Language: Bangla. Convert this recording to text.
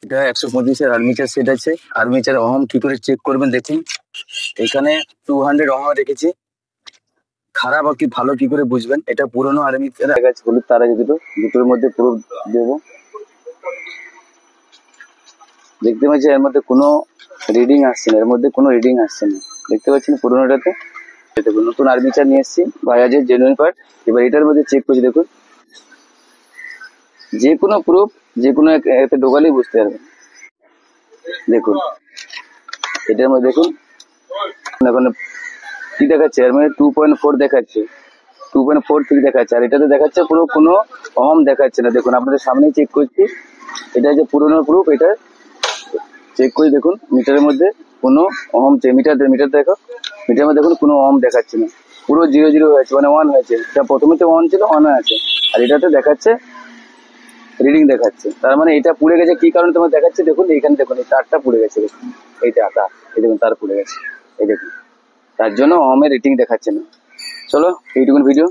এটা 125-এর আর্মিচার সেট আছে। আর্মিচার ওহম কি করে চেক করবেন দেখুন, এখানে 200 ওহম রেখেছি। খারাপ আর কি ভালো কি করে বুঝবেন? এটা পুরোনো আর্মিচার আছে, হলুদ তার আছে দুটোর মধ্যে পুরো দেবো। দেখতে পাচ্ছি এর মধ্যে কোনো রিডিং আসছে না, এর মধ্যে কোনো রিডিং আসছে না। দেখতে পাচ্ছেন পুরোনোটাতে। দেখুন নতুন আর্মিচার নিয়ে এসেছি, বাজাজের জেনুইন পার্ট। এবার এটার মধ্যে চেক করছি দেখুন, যে কোনো প্রুফ যে কোনো এতে ঢোকালেই বুঝতে পারবেন। দেখুন এটার মধ্যে দেখুন এখন কি দেখাচ্ছে, এর মধ্যে 2.4 দেখাচ্ছে, 2.43 দেখাচ্ছে। আর এটাতে দেখাচ্ছে পুরো কোনো ওহম দেখাচ্ছে না। দেখুন আপনাদের সামনেই চেক করছি, এটা যে পুরোনো প্রুফ, এটা চেক করে দেখুন মিটারের মধ্যে কোনো ওহম মিটার দেখো, মিটারের মধ্যে দেখুন কোনো ওহম দেখাচ্ছে না, পুরো 0 হয়েছে, মানে 1 হয়েছে। এটা প্রথমে তো 1 ছিল, 1 আছে। আর এটাতে দেখাচ্ছে রিডিং দেখাচ্ছে, তার মানে এটা পুড়ে গেছে। কি কারণে তোমার দেখাচ্ছে দেখুন, এইখানে দেখুন এই তারটা পুড়ে গেছে, দেখুন এইটা তার, এই দেখুন তার পুড়ে গেছে, এই দেখুন, তার জন্য ওহমের রেটিং দেখাচ্ছে না। চলো এইটুকুন ভিডিও।